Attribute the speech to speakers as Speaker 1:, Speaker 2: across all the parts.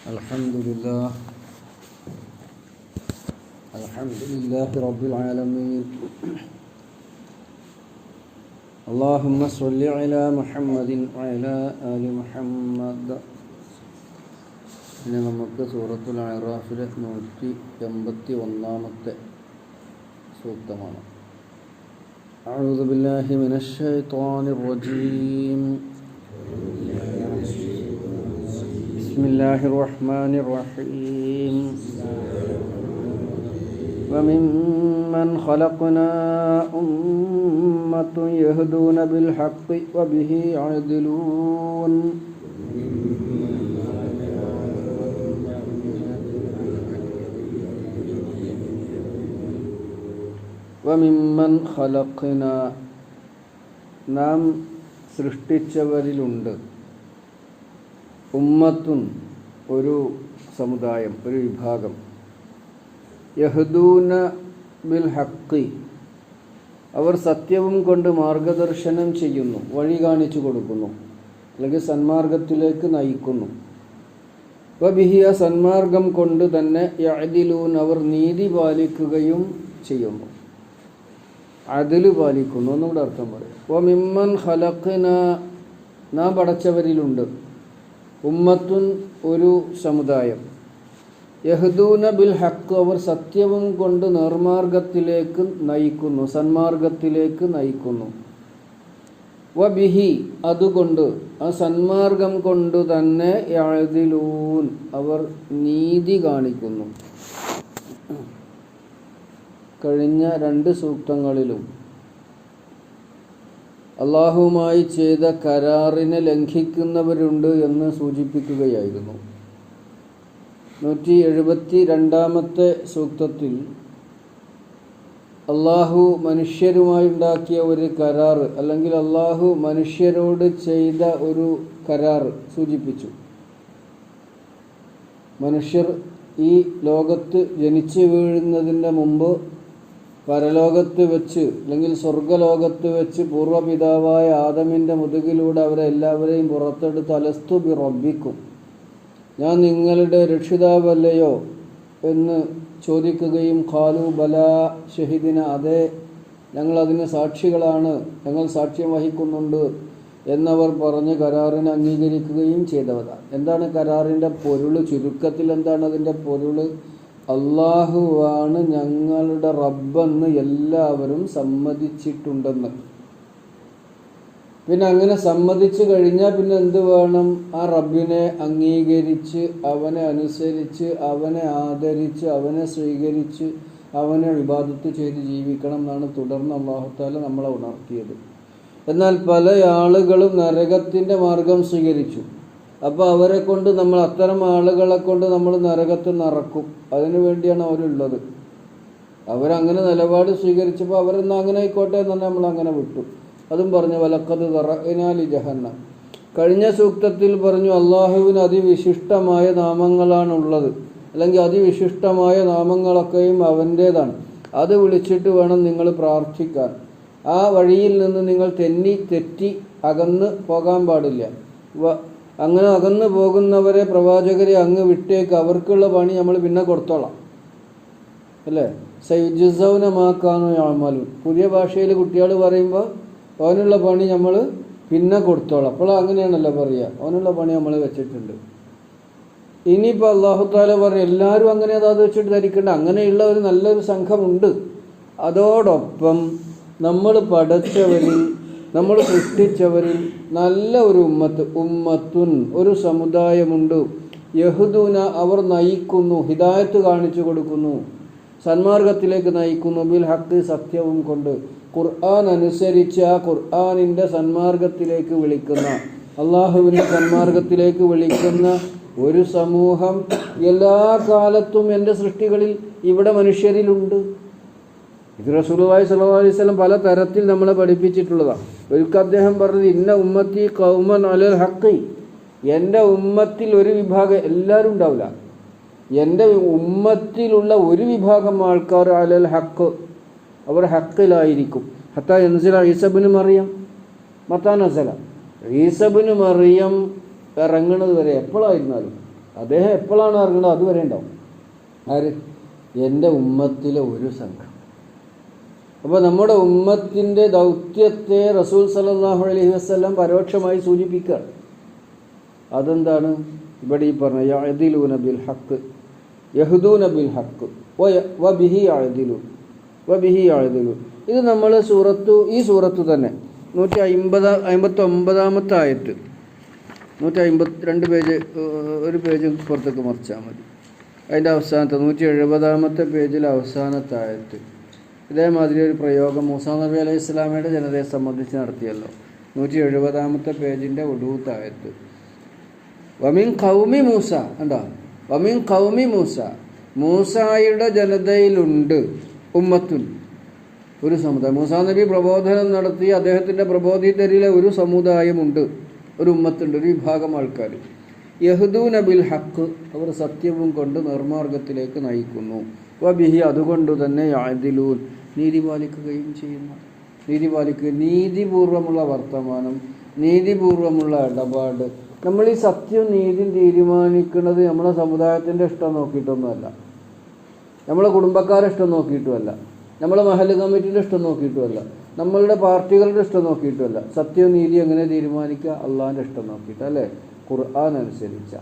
Speaker 1: Alhamdulillah Rabbil Alameen. Allahumma salli ala Muhammadin wa ala ali Muhammad. ഇനി നമുക്ക് സൂറത്തുൽ അറാഫിലെ 181-ാമത്തെ സൂക്തമാണ്. അഊദു ബില്ലാഹി മിനശ് ശൈത്വാനിർ റജീം. ബിസ്മില്ലാഹിർ റഹ്മാനിർ റഹീം. وممن خلقنا أمة يهدون بالحق وبه يعدلون. وممن خلقنا നാം സൃഷ്ടിച്ചവരിലുണ്ട് ഉമ്മത്തുൻ ഒരു സമുദായം, ഒരു വിഭാഗം, യഹ്ദൂന ബിൽ ഹഖ് അവർ സത്യവും കൊണ്ട് മാർഗദർശനം ചെയ്യുന്നു, വഴി കാണിച്ചു കൊടുക്കുന്നു, അല്ലെങ്കിൽ സന്മാർഗത്തിലേക്ക് നയിക്കുന്നു. വബിഹി സന്മാർഗം കൊണ്ട് തന്നെ യഅദിലൂൻ അവർ നീതി പാലിക്കുകയും ചെയ്യുന്നു, അദല് പാലിക്കുന്നു എന്നുകൂടെ അർത്ഥം പറയും. വമിമ്മൻ ഖലഖ്ന നാം പടച്ചവരിലുണ്ട് ഉമ്മത്തുൻ ഒരു സമുദായം, യഹ്ദൂന ബിൽ ഹഖ് അവർ സത്യവും കൊണ്ട് നേർമാർഗത്തിലേക്ക് നയിക്കുന്നു, സന്മാർഗത്തിലേക്ക് നയിക്കുന്നു. വബിഹി അതുകൊണ്ട്, ആ സന്മാർഗം കൊണ്ട് തന്നെ യഅദിലൂൻ അവർ നീതി കാണിക്കുന്നു. കഴിഞ്ഞ 2 സൂക്തങ്ങളിലും അള്ളാഹുവുമായി ചെയ്ത കരാറിനെ ലംഘിക്കുന്നവരുണ്ട് എന്ന് സൂചിപ്പിക്കുകയായിരുന്നു. 172-ാമത്തെ സൂക്തത്തിൽ അള്ളാഹു മനുഷ്യരുമായി ഉണ്ടാക്കിയ ഒരു കരാർ, അല്ലെങ്കിൽ അള്ളാഹു മനുഷ്യരോട് ചെയ്ത ഒരു കരാർ സൂചിപ്പിച്ചു. മനുഷ്യർ ഈ ലോകത്ത് ജനിച്ചു വീഴുന്നതിൻ്റെ മുമ്പ് പരലോകത്ത് വെച്ച്, അല്ലെങ്കിൽ സ്വർഗലോകത്ത് വെച്ച് പൂർവ്വപിതാവായ ആദമിൻ്റെ മുതുകിലൂടെ അവരെ എല്ലാവരെയും പുറത്തെടുത്ത് അലസ്തു ബി റബ്ബിക്കും, ഞാൻ നിങ്ങളുടെ രക്ഷിതാവല്ലയോ എന്ന് ചോദിക്കുകയും ഖാലു ബലാ ഷഹിദിന, അതെ ഞങ്ങളതിന് സാക്ഷികളാണ്, ഞങ്ങൾ സാക്ഷ്യം വഹിക്കുന്നുണ്ട് എന്നവർ പറഞ്ഞ് കരാറിനെ അംഗീകരിക്കുകയും ചെയ്തവരാണ്. എന്താണ് കരാറിൻ്റെ പൊരുൾ? ചുരുക്കത്തിൽ എന്താണ് അതിൻ്റെ പൊരുൾ? അള്ളാഹുവാണ് ഞങ്ങളുടെ റബ്ബെന്ന് എല്ലാവരും സമ്മതിച്ചിട്ടുണ്ടെന്ന്. പിന്നെ അങ്ങനെ സമ്മതിച്ചു കഴിഞ്ഞാൽ പിന്നെ എന്ത് വേണം? ആ റബ്ബിനെ അംഗീകരിച്ച്, അവനെ അനുസരിച്ച്, അവനെ ആദരിച്ച്, അവനെ സ്വീകരിച്ച്, അവനെ ഇബാദത്ത് ചെയ്ത് ജീവിക്കണം എന്നാണ് തുടർന്ന് അല്ലാഹു തആല നമ്മളെ ഉണർത്തിയത്. എന്നാൽ പല ആളുകളും നരകത്തിൻ്റെ മാർഗം സ്വീകരിച്ചു. അപ്പോൾ അവരെ കൊണ്ട് നമ്മൾ, അത്തരം ആളുകളെ കൊണ്ട് നമ്മൾ നരകത്തിൽ നിറക്കും. അതിനു വേണ്ടിയാണ് അവരുള്ളത്. അവരങ്ങനെ നിലപാട് സ്വീകരിച്ചപ്പോൾ അവരെന്നാൽ അങ്ങനെ ആയിക്കോട്ടെ എന്ന് നമ്മൾ അങ്ങനെ വിട്ടു. അതും പറഞ്ഞു വലഖദ് ദറഅനാ ലി ജഹന്നം. കഴിഞ്ഞ സൂക്തത്തിൽ പറഞ്ഞു അള്ളാഹുവിന് അതിവിശിഷ്ടമായ നാമങ്ങളാണുള്ളത്, അല്ലെങ്കിൽ അതിവിശിഷ്ടമായ നാമങ്ങളൊക്കെയും അവൻ്റേതാണ്. അത് വിളിച്ചിട്ട് വേണം നിങ്ങൾ പ്രാർത്ഥിക്കാൻ. ആ വഴിയിൽ നിന്ന് നിങ്ങൾ തെറ്റി അകന്ന് പോകാൻ പാടില്ല. അങ്ങനെ അകന്ന് പോകുന്നവരെ, പ്രവാചകരെ അങ്ങ് വിട്ടേക്ക്, അവർക്കുള്ള പണി നമ്മൾ പിന്നെ കൊടുത്തോളാം, അല്ലേ? സയുജ്സൗന മാ കാനൂ യഅമലൂൻ. പുതിയ ഭാഷയിൽ കുട്ടികൾ പറയുമ്പോൾ അവനുള്ള പണി നമ്മൾ പിന്നെ കൊടുത്തോളാം. അപ്പോൾ അങ്ങനെയാണല്ലോ പറയുക, അവനുള്ള പണി നമ്മൾ വെച്ചിട്ടുണ്ട്. ഇനിയിപ്പോൾ അല്ലാഹു തആല പറഞ്ഞു എല്ലാവരും അങ്ങനെ അത് വെച്ചിട്ട് ധരിക്കേണ്ട, അങ്ങനെയുള്ള ഒരു നല്ലൊരു സംഘമുണ്ട്. അതോടൊപ്പം നമ്മൾ പടച്ചവരിൽ, നമ്മൾ സൃഷ്ടിച്ചവരിൽ നല്ല ഒരു ഉമ്മത്തുൻ ഒരു സമുദായമുണ്ട്, യഹ്ദൂന അവർ നയിക്കുന്നു, ഹിദായത്ത് കാണിച്ചു കൊടുക്കുന്നു, സന്മാർഗത്തിലേക്ക് നയിക്കുന്നു, ബിൽ ഹഖ് സത്യവും കൊണ്ട്, ഖുർആൻ അനുസരിച്ച് ആ ഖുർആനിൻ്റെ സന്മാർഗത്തിലേക്ക് വിളിക്കുന്ന, അള്ളാഹുവിൻ്റെ സന്മാർഗത്തിലേക്ക് വിളിക്കുന്ന ഒരു സമൂഹം എല്ലാ കാലത്തും എൻ്റെ സൃഷ്ടികളിൽ ഇവിടെ മനുഷ്യരിലുണ്ട്. ഇത് റസൂലുള്ളാഹി സ്വല്ലല്ലാഹു അലൈഹി വസല്ലം പല തരത്തിൽ നമ്മളെ പഠിപ്പിച്ചിട്ടുള്ളതാണ്. ഒരിക്കൽ അദ്ദേഹം പറഞ്ഞത് ഇന്ന ഉമ്മത്തി ഖൗമൻ അലൽ ഹഖ്, എൻ്റെ ഉമ്മത്തിൽ ഒരു വിഭാഗം, എല്ലാവരും ഉണ്ടാവില്ല, എൻ്റെ ഉമ്മത്തിലുള്ള ഒരു വിഭാഗം ആൾക്കാർ അലൽ ഹഖ്, അവർ ഹക്കിലായിരിക്കും. ഹത്താ യൻസില ഈസാ ഇബ്നു മറിയം മത്താ നസല, ഈസാ ഇബ്നു മറിയം ഇറങ്ങുന്നത് വരെ എപ്പോഴായിരുന്നാലും അദ്ദേഹം എപ്പോഴാണ് ഇറങ്ങുന്നത് അതുവരെ ഉണ്ടാവും. ആര്? എൻ്റെ ഉമ്മത്തിലെ ഒരു സംഘം. അപ്പോൾ നമ്മുടെ ഉമ്മത്തിൻ്റെ ദൗത്യത്തെ റസൂൽ സല്ലല്ലാഹു അലൈഹി വസല്ലം പരോക്ഷമായി സൂചിപ്പിക്കുകയാണ്. അതെന്താണ്? ഇവിടെ ഈ പറഞ്ഞ യഅദിലൂന ബിൽ ഹഖ് യഹ്ദൂന ബിൽ ഹഖ് വബിഹി യഅദിലൂൻ വബിഹി യഅദിലൂൻ. ഇത് നമ്മൾ ഈ സൂറത്ത് തന്നെ 159 ആയത്ത്, 152 പേജ്, ഒരു പേജ് പുറത്തേക്ക് മറിച്ചാൽ മതി. അതിൻ്റെ അവസാനത്തെ 170 പേജിലെ അവസാനത്തെ ആയത്ത് ഇതേമാതിരി ഒരു പ്രയോഗം മൂസാ നബി അലൈഹി ഇസ്ലാമയുടെ ജനതയെ സംബന്ധിച്ച് നടത്തിയല്ലോ. 170 പേജിൻ്റെ ഒടുവിലത്തെ ആയത്ത് വമിൻ ഖൗമി മൂസ, എന്താ? വമിൻ ഖൗമി മൂസ, മൂസായുടെ ജനതയിലുണ്ട് ഉമ്മത്തുൻ, ഒരു സമുദായം. മൂസാ നബി പ്രബോധനം നടത്തി അദ്ദേഹത്തിൻ്റെ പ്രബോധിതരിലെ ഒരു സമുദായമുണ്ട്, ഒരു ഉമ്മത്തുണ്ട്, ഒരു വിഭാഗം ആൾക്കാർ. യഹ്ദൂന ബിൽ ഹഖ്, അവർ സത്യവും കൊണ്ട് നിർമാർഗത്തിലേക്ക് നയിക്കുന്നു. വബിഹി, അതുകൊണ്ട് തന്നെ യഅദിലൂൻ, നീതി പാലിക്കുകയും ചെയ്യുന്നു. നീതി പാലിക്കുക, നീതിപൂർവമുള്ള വർത്തമാനം, നീതിപൂർവമുള്ള ഇടപാട്. നമ്മൾ ഈ സത്യവും നീതിയും തീരുമാനിക്കുന്നത് നമ്മളെ സമുദായത്തിൻ്റെ ഇഷ്ടം നോക്കിയിട്ടൊന്നുമല്ല, നമ്മളെ കുടുംബക്കാരെ ഇഷ്ടം നോക്കിയിട്ടുമല്ല, നമ്മളെ മഹല്ല് കമ്മിറ്റിയുടെ ഇഷ്ടം നോക്കിയിട്ടുമല്ല, നമ്മളുടെ പാർട്ടികളുടെ ഇഷ്ടം നോക്കിയിട്ടുമല്ല. സത്യവും നീതി എങ്ങനെ തീരുമാനിക്കുക? അള്ളാഹിൻ്റെ ഇഷ്ടം നോക്കിയിട്ട്, അല്ലേ? ഖുർആൻ അനുസരിച്ച.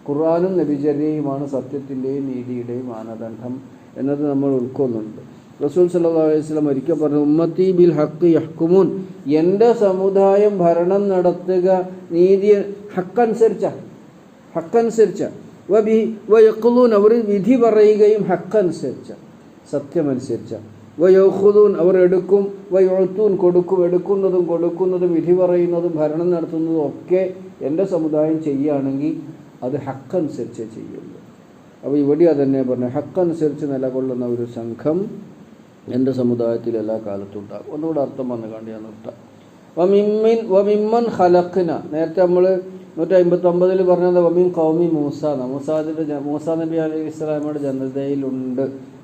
Speaker 1: ഖുർആനും നബിചര്യയുമാണ് സത്യത്തിൻ്റെയും നീതിയുടെയും മാനദണ്ഡം എന്നത് നമ്മൾ ഉൾക്കൊള്ളുന്നുണ്ട്. റസൂൽ സല്ലല്ലാഹു അലൈഹി വസല്ലം ഒരിക്കൽ പറഞ്ഞു, ഉമ്മത്തി ബിൽ ഹഖ് യഹ്കുമൂൻ, എൻ്റെ സമുദായം ഭരണം നടത്തുക നീതി ഹക്കനുസരിച്ച വയഖ്ലൂൻ, അവർ വിധി പറയുകയും ഹക്കനുസരിച്ച, സത്യമനുസരിച്ച. വയഖുദൂൻ, അവർ എടുക്കും. വയുഅ്തൂൻ, എടുക്കുന്നതും വിധി പറയുന്നതും ഭരണം നടത്തുന്നതും ഒക്കെ എൻ്റെ സമുദായം ചെയ്യുകയാണെങ്കിൽ അത് ഹക്കനുസരിച്ചേ ചെയ്യുള്ളൂ. അപ്പോൾ ഇവിടെ അതന്നെ പറഞ്ഞു, ഹക്കനുസരിച്ച് നിലകൊള്ളുന്ന ഒരു സംഘം എൻ്റെ സമുദായത്തിൽ എല്ലാ കാലത്തും ഉണ്ടാകും. ഒന്നുകൂടെ അർത്ഥം വന്നു കണ്ട് ഞാൻ നിർത്താം. വമിമ്മൻ ഖലഖ്ന, നേരത്തെ നമ്മൾ 159 പറഞ്ഞത് വമിൻ ഖൗമി മൂസ, മൂസാ നബി അലൈഹി ഇസ്ലാമയുടെ ജനതയിലുണ്ട്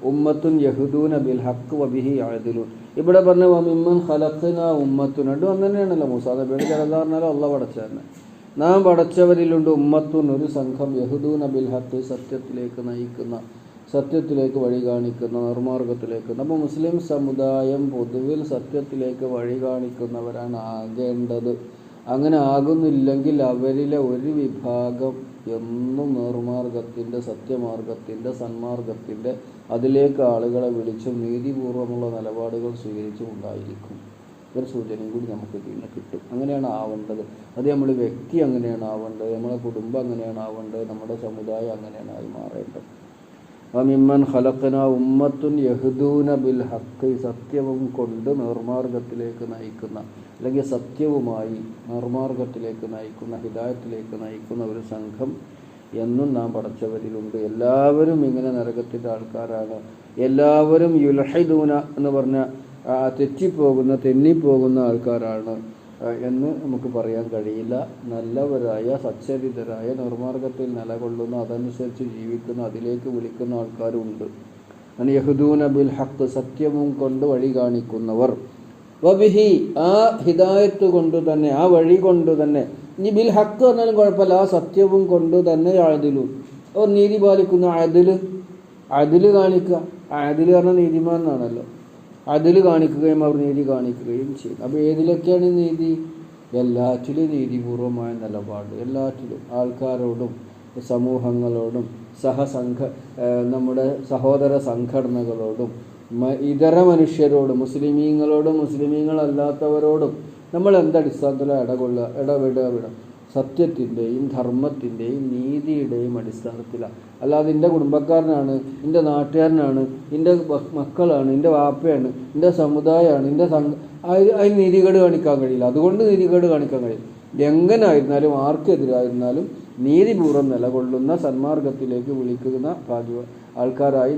Speaker 1: ഉമ്മത്തുൻ യഹ്ദൂന ബിൽ ഹഖ് വബിഹി യഅദിലൂൻ. ഇവിടെ പറഞ്ഞ വമിമ്മൻ ഖലഖ്ന ഉമ്മത്തുൻ, രണ്ടും ഒന്ന് തന്നെയാണല്ലോ. മൂസാ നബിയുടെ ജനത പറഞ്ഞാലും അള്ളാഹ് പടച്ചതന്നെ. നാം പടച്ചവരിലുണ്ട് ഉമ്മത്തുൻ, ഒരു സംഘം, യഹ്ദൂന ബിൽ ഹഖ്, സത്യത്തിലേക്ക് നയിക്കുന്ന, സത്യത്തിലേക്ക് വഴി കാണിക്കുന്ന, നിർമാർഗത്തിലേക്ക്. അപ്പോൾ മുസ്ലിം സമുദായം പൊതുവിൽ സത്യത്തിലേക്ക് വഴി കാണിക്കുന്നവരാണ് ആകേണ്ടത്. അങ്ങനെ ആകുന്നില്ലെങ്കിൽ അവരിലെ ഒരു വിഭാഗം എന്നും നിർമാർഗത്തിൻ്റെ, സത്യമാർഗത്തിൻ്റെ, സന്മാർഗത്തിൻ്റെ അതിലേക്ക് ആളുകളെ വിളിച്ചും നീതിപൂർവമുള്ള നിലപാടുകൾ സ്വീകരിച്ചും ഉണ്ടായിരിക്കും. ഒരു സൂചനയും കൂടി നമുക്ക് ഇതിൽ നിന്ന് കിട്ടും. അങ്ങനെയാണ് ആവേണ്ടത്. അത് നമ്മൾ വ്യക്തി അങ്ങനെയാണ് ആവേണ്ടത്, നമ്മളെ കുടുംബം അങ്ങനെയാണ് ആവേണ്ടത്, നമ്മുടെ സമുദായം അങ്ങനെയാണ് ആയി മാറേണ്ടത്. വമിമ്മൻ ഖലഖ്ന ഉമ്മത്തുൻ യഹ്ദൂന ബിൽ ഹഖ്, സത്യവും കൊണ്ട് നിർമാർഗത്തിലേക്ക് നയിക്കുന്ന, അല്ലെങ്കിൽ സത്യവുമായി നിർമാർഗത്തിലേക്ക് നയിക്കുന്ന, ഹിദായത്തിലേക്ക് നയിക്കുന്ന ഒരു സംഘം എന്നും നാം പടച്ചവരിലുണ്ട്. എല്ലാവരും ഇങ്ങനെ നരകത്തിൻ്റെ ആൾക്കാരാണ്. എല്ലാവരും യുൽഹിദൂന എന്ന് പറഞ്ഞ തെന്നിപ്പോകുന്ന ആൾക്കാരാണ് എന്ന് നമുക്ക് പറയാൻ കഴിയില്ല. നല്ലവരായ, സച്ചരിതരായ, നിർമാർഗത്തിൽ നിലകൊള്ളുന്ന, അതനുസരിച്ച് ജീവിക്കുന്ന, അതിലേക്ക് വിളിക്കുന്ന ആൾക്കാരുണ്ട്. യഹ്ദൂന ബിൽ ഹഖ്, സത്യവും കൊണ്ട് വഴി കാണിക്കുന്നവർ. വബിഹി, ആ ഹിദായത്ത് കൊണ്ട് തന്നെ, ആ വഴി കൊണ്ട് തന്നെ. ഇനി ബിൽ ഹഖ് പറഞ്ഞാലും കുഴപ്പമില്ല, ആ സത്യവും കൊണ്ട് തന്നെ യഅദിലൂൻ, അവർ നീതി പാലിക്കുന്ന. അദില് കാണിക്കുക, അദില് പറഞ്ഞാൽ നീതിമാൻ എന്നാണല്ലോ. അതിൽ കാണിക്കുകയും അവർ നീതി കാണിക്കുകയും ചെയ്യും. അപ്പോൾ ഏതിലൊക്കെയാണ് നീതി? എല്ലാറ്റിലും നീതിപൂർവമായ നിലപാട്, എല്ലാറ്റിലും ആൾക്കാരോടും സമൂഹങ്ങളോടും നമ്മുടെ സഹോദര സംഘടനകളോടും ഇതര മനുഷ്യരോടും മുസ്ലിമീങ്ങളോടും മുസ്ലിമീങ്ങളല്ലാത്തവരോടും നമ്മൾ എന്തടിസ്ഥാനത്തിലാണ് ഇടപെടുക? സത്യത്തിൻ്റെയും ധർമ്മത്തിൻ്റെയും നീതിയുടെയും അടിസ്ഥാനത്തിലാണ്. അല്ലാതെ എൻ്റെ കുടുംബക്കാരനാണ്, എൻ്റെ നാട്ടുകാരനാണ്, എൻ്റെ മക്കളാണ്, എൻ്റെ വാപ്പയാണ്, എൻ്റെ സമുദായമാണ്, അതിന് നീതികേട് കാണിക്കാൻ കഴിയില്ല. അതുകൊണ്ട് നീതികേട് കാണിക്കാൻ കഴിയില്ല. എങ്ങനായിരുന്നാലും ആർക്കെതിരായിരുന്നാലും നീതിപൂർവ്വം നിലകൊള്ളുന്ന, സന്മാർഗത്തിലേക്ക് വിളിക്കുന്ന ആൾക്കാരായി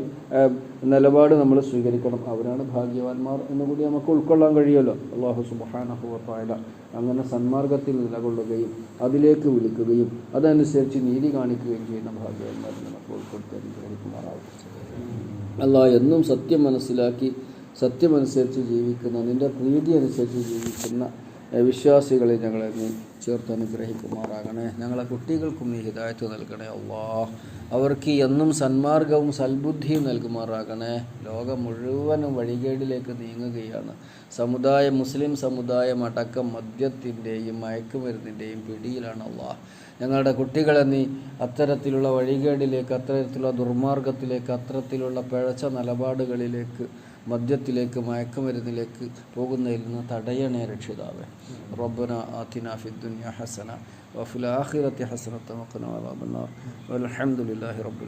Speaker 1: നിലപാട് നമ്മൾ സ്വീകരിക്കണം. അവരാണ് ഭാഗ്യവാന്മാർ എന്നുകൂടി നമുക്ക് ഉൾക്കൊള്ളാൻ കഴിയുമല്ലോ. അല്ലാഹു സുബ്ഹാനഹു വ തആല അങ്ങനെ സന്മാർഗത്തിൽ നിലകൊള്ളുകയും അതിലേക്ക് വിളിക്കുകയും അതനുസരിച്ച് നീതി കാണിക്കുകയും ചെയ്യുന്ന ഭാഗ്യവാന്മാരെ നമുക്ക് ഉൾപ്പെടുത്തി അനുഗ്രഹിക്കുമാറാവും. അല്ലാഹ് എന്നും സത്യം മനസ്സിലാക്കി സത്യമനുസരിച്ച് ജീവിക്കുന്ന, നിൻ്റെ പ്രീതി അനുസരിച്ച് ജീവിക്കുന്ന വിശ്വാസികളെ ഞങ്ങളെ നീ ചേർത്ത് അനുഗ്രഹിക്കുമാറാകണേ. ഞങ്ങളെ കുട്ടികൾക്കും നീ ഹിദായത്ത് നൽകണേ അല്ലാഹ്. അവർക്ക് എന്നും സന്മാർഗവും സൽബുദ്ധിയും നൽകുമാറാകണേ. ലോകം മുഴുവനും വഴികേടിലേക്ക് നീങ്ങുകയാണ്. മുസ്ലിം സമുദായം അടക്കം മദ്യത്തിൻ്റെയും മയക്കുമരുന്നിൻ്റെയും പിടിയിലാണ് അല്ലാഹ്. ഞങ്ങളുടെ കുട്ടികളെ നീ അത്തരത്തിലുള്ള വഴികേടിലേക്ക്, അത്തരത്തിലുള്ള ദുർമാർഗത്തിലേക്ക്, അത്തരത്തിലുള്ള പിഴച്ച നിലപാടുകളിലേക്ക്, മദ്യത്തിലേക്ക്, മയക്കുമരുന്നിലേക്ക് പോകുന്നതിൽ നിന്ന് തടയണേ രക്ഷിതാവേ. റബ്ബന ആതിനാ ഫിദ്ദുനിയ ഹസന വഫിൽ ആഖിറതി ഹസനത വഖിനാ അദാബന്നാർ. വൽഹംദുലില്ലാഹി റബ്ബിൽ ആലമീൻ.